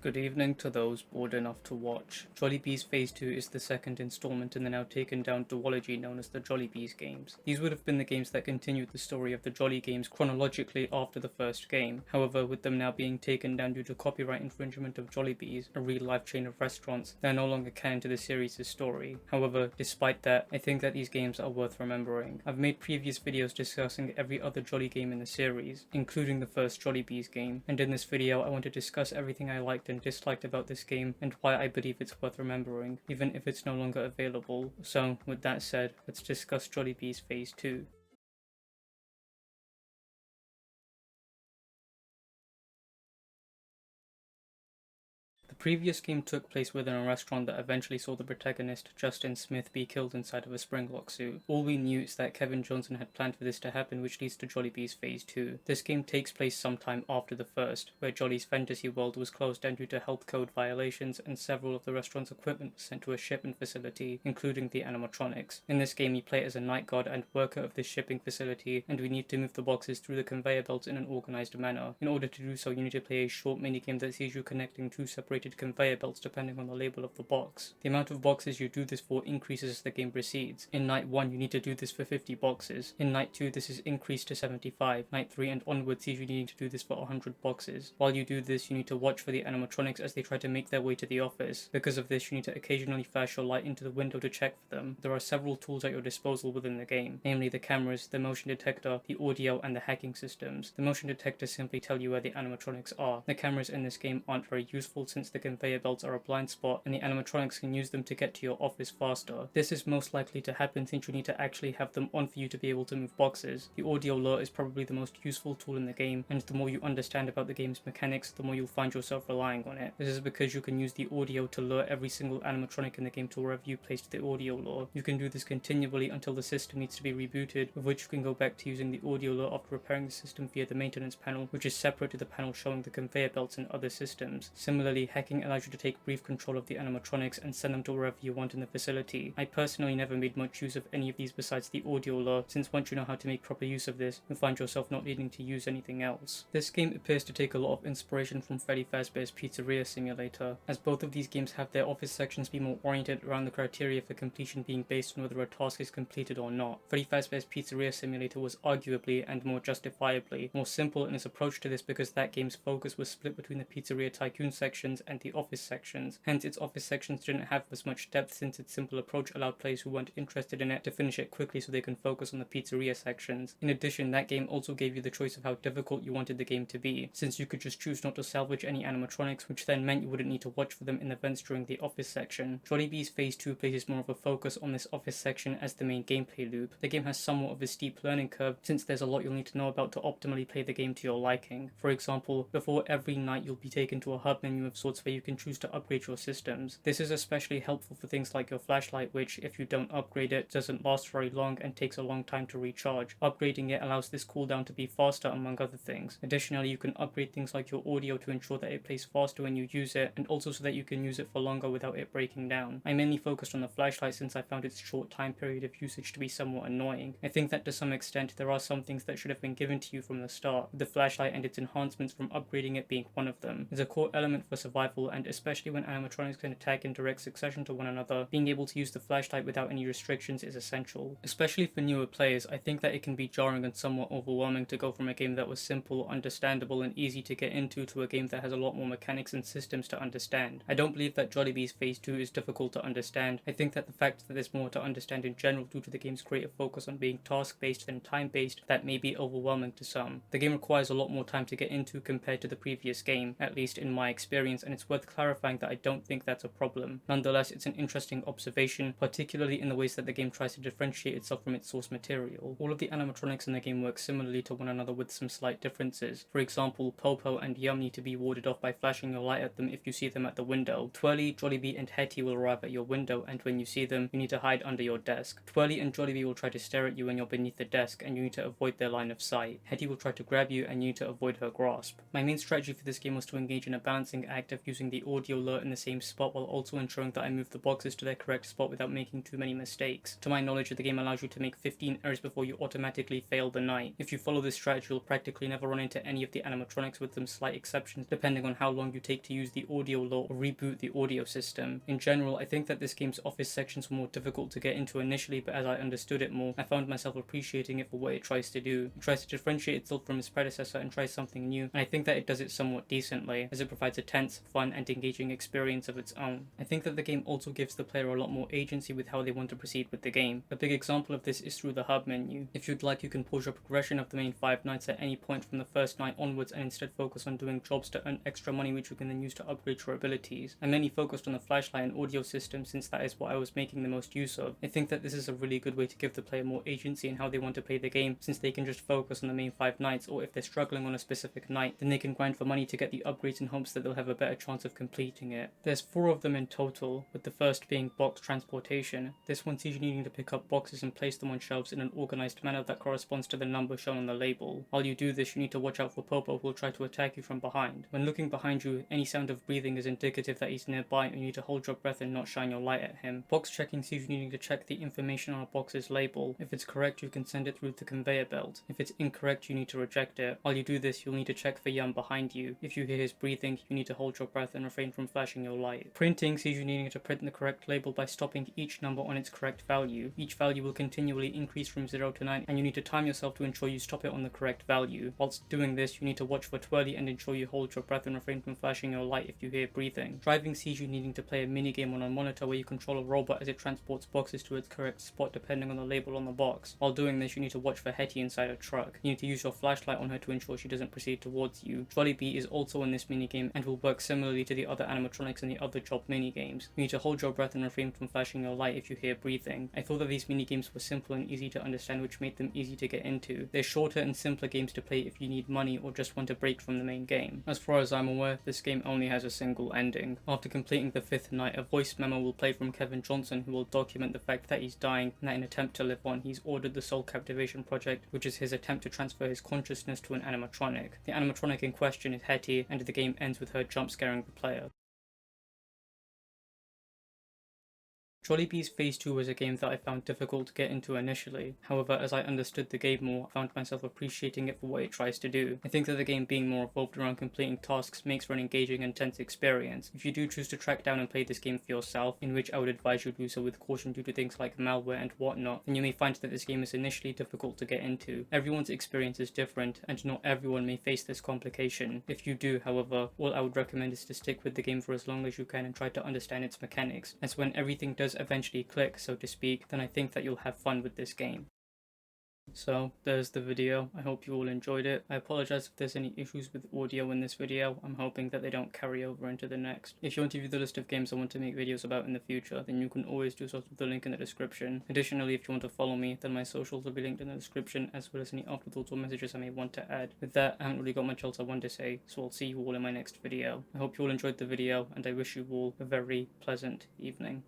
Good evening to those bored enough to watch. Jollibee's Phase 2 is the second installment in the now taken down duology known as the Jollibee's games. These would have been the games that continued the story of the Jolly games chronologically after the first game. However, with them now being taken down due to copyright infringement of Jollibee's, a real-life chain of restaurants, they are no longer canon to the series' story. However, despite that, I think that these games are worth remembering. I've made previous videos discussing every other Jolly game in the series, including the first Jollibee's game, and in this video I want to discuss everything I liked and disliked about this game and why I believe it's worth remembering, even if it's no longer available. So, with that said, let's discuss Jollibee's Phase 2. The previous game took place within a restaurant that eventually saw the protagonist, Justin Smith, be killed inside of a Springlock suit. All we knew is that Kevin Johnson had planned for this to happen, which leads to Jollibee's Phase 2. This game takes place sometime after the first, where Jolly's fantasy world was closed down due to health code violations and several of the restaurant's equipment was sent to a shipping facility, including the animatronics. In this game, you play as a night guard and worker of this shipping facility, and we need to move the boxes through the conveyor belts in an organized manner. In order to do so, you need to play a short minigame that sees you connecting two separated conveyor belts depending on the label of the box. The amount of boxes you do this for increases as the game proceeds. In night 1 you need to do this for 50 boxes. In night 2 this is increased to 75. Night 3 and onwards sees you needing to do this for 100 boxes. While you do this, you need to watch for the animatronics as they try to make their way to the office. Because of this, you need to occasionally flash your light into the window to check for them. There are several tools at your disposal within the game, namely the cameras, the motion detector, the audio, and the hacking systems. The motion detectors simply tell you where the animatronics are. The cameras in this game aren't very useful since the conveyor belts are a blind spot and the animatronics can use them to get to your office faster. This is most likely to happen since you need to actually have them on for you to be able to move boxes. The audio lure is probably the most useful tool in the game, and the more you understand about the game's mechanics, the more you'll find yourself relying on it. This is because you can use the audio to lure every single animatronic in the game to wherever you placed the audio lure. You can do this continually until the system needs to be rebooted, with which you can go back to using the audio lure after repairing the system via the maintenance panel, which is separate to the panel showing the conveyor belts and other systems. Similarly, hacking allows you to take brief control of the animatronics and send them to wherever you want in the facility. I personally never made much use of any of these besides the audio lure, since once you know how to make proper use of this, you'll find yourself not needing to use anything else. This game appears to take a lot of inspiration from Freddy Fazbear's Pizzeria Simulator, as both of these games have their office sections be more oriented around the criteria for completion being based on whether a task is completed or not. Freddy Fazbear's Pizzeria Simulator was arguably, and more justifiably, more simple in its approach to this because that game's focus was split between the Pizzeria Tycoon sections and the office sections. Hence, its office sections didn't have as much depth since its simple approach allowed players who weren't interested in it to finish it quickly so they can focus on the pizzeria sections. In addition, that game also gave you the choice of how difficult you wanted the game to be, since you could just choose not to salvage any animatronics, which then meant you wouldn't need to watch for them in the vents during the office section. Jollibee's Phase 2 places more of a focus on this office section as the main gameplay loop. The game has somewhat of a steep learning curve since there's a lot you'll need to know about to optimally play the game to your liking. For example, before every night you'll be taken to a hub menu of sorts where you can choose to upgrade your systems. This is especially helpful for things like your flashlight, which, if you don't upgrade it, doesn't last very long and takes a long time to recharge. Upgrading it allows this cooldown to be faster, among other things. Additionally, you can upgrade things like your audio to ensure that it plays faster when you use it, and also so that you can use it for longer without it breaking down. I mainly focused on the flashlight since I found its short time period of usage to be somewhat annoying. I think that to some extent there are some things that should have been given to you from the start, with the flashlight and its enhancements from upgrading it being one of them. It's a core element for survival, and especially when animatronics can attack in direct succession to one another, being able to use the flashlight without any restrictions is essential. Especially for newer players, I think that it can be jarring and somewhat overwhelming to go from a game that was simple, understandable, and easy to get into to a game that has a lot more mechanics and systems to understand. I don't believe that Jollibee's Phase 2 is difficult to understand. I think that the fact that there's more to understand in general due to the game's greater focus on being task-based than time-based, that may be overwhelming to some. The game requires a lot more time to get into compared to the previous game, at least in my experience, and it's worth clarifying that I don't think that's a problem. Nonetheless, it's an interesting observation, particularly in the ways that the game tries to differentiate itself from its source material. All of the animatronics in the game work similarly to one another with some slight differences. For example, Popo and Yum need to be warded off by flashing your light at them if you see them at the window. Twirly, Jollibee, and Hetty will arrive at your window, and when you see them, you need to hide under your desk. Twirly and Jollibee will try to stare at you when you're beneath the desk, and you need to avoid their line of sight. Hetty will try to grab you, and you need to avoid her grasp. My main strategy for this game was to engage in a balancing act of using using the audio alert in the same spot while also ensuring that I move the boxes to their correct spot without making too many mistakes. To my knowledge, the game allows you to make 15 errors before you automatically fail the night. If you follow this strategy, you'll practically never run into any of the animatronics, with some slight exceptions depending on how long you take to use the audio alert or reboot the audio system. In general, I think that this game's office sections were more difficult to get into initially, but as I understood it more, I found myself appreciating it for what it tries to do. It tries to differentiate itself from its predecessor and try something new, and I think that it does it somewhat decently, as it provides a tense, fun, and engaging experience of its own. I think that the game also gives the player a lot more agency with how they want to proceed with the game. A big example of this is through the hub menu. If you'd like, you can pause your progression of the main 5 nights at any point from the first night onwards and instead focus on doing jobs to earn extra money, which you can then use to upgrade your abilities. I mainly focused on the flashlight and audio system since that is what I was making the most use of. I think that this is a really good way to give the player more agency in how they want to play the game, since they can just focus on the main 5 nights, or if they're struggling on a specific night, then they can grind for money to get the upgrades in hopes that they'll have a better chance of completing it. There's 4 of them in total, with the first being box transportation. This one sees you needing to pick up boxes and place them on shelves in an organized manner that corresponds to the number shown on the label. While you do this, you need to watch out for Popo, who will try to attack you from behind. When looking behind you, any sound of breathing is indicative that he's nearby, and you need to hold your breath and not shine your light at him. Box checking sees you needing to check the information on a box's label. If it's correct, you can send it through the conveyor belt. If it's incorrect, you need to reject it. While you do this, you'll need to check for Yum behind you. If you hear his breathing, you need to hold your breath and refrain from flashing your light. Printing sees you needing to print the correct label by stopping each number on its correct value. Each value will continually increase from 0 to 9, and you need to time yourself to ensure you stop it on the correct value. Whilst doing this, you need to watch for twirly and ensure you hold your breath and refrain from flashing your light if you hear breathing. Driving sees you needing to play a minigame on a monitor where you control a robot as it transports boxes to its correct spot depending on the label on the box. While doing this, you need to watch for Hetty inside a truck. You need to use your flashlight on her to ensure she doesn't proceed towards you. Jollibee is also in this minigame and will work similarly to the other animatronics in the other job minigames. You need to hold your breath and refrain from flashing your light if you hear breathing. I thought that these minigames were simple and easy to understand, which made them easy to get into. They're shorter and simpler games to play if you need money or just want a break from the main game. As far as I'm aware, this game only has a single ending. After completing the 5th night, a voice memo will play from Kevin Johnson, who will document the fact that he's dying and that in an attempt to live on, he's ordered the Soul Captivation Project, which is his attempt to transfer his consciousness to an animatronic. The animatronic in question is Hetty, and the game ends with her jump scaring the player. Jollibee's Phase 2 was a game that I found difficult to get into initially. However, as I understood the game more, I found myself appreciating it for what it tries to do. I think that the game being more revolved around completing tasks makes for an engaging and intense experience. If you do choose to track down and play this game for yourself, in which I would advise you do so with caution due to things like malware and whatnot, then you may find that this game is initially difficult to get into. Everyone's experience is different, and not everyone may face this complication. If you do, however, all I would recommend is to stick with the game for as long as you can and try to understand its mechanics, as when everything does eventually click, so to speak, then I think that you'll have fun with this game. So there's the video. I hope you all enjoyed it. I apologize if there's any issues with audio in this video. I'm hoping that they don't carry over into the next. If you want to view the list of games I want to make videos about in the future, then you can always do so through the link in the description. Additionally, if you want to follow me, then my socials will be linked in the description, as well as any afterthoughts or messages I may want to add. With that, I haven't really got much else I want to say, so I'll see you all in my next video. I hope you all enjoyed the video, and I wish you all a very pleasant evening.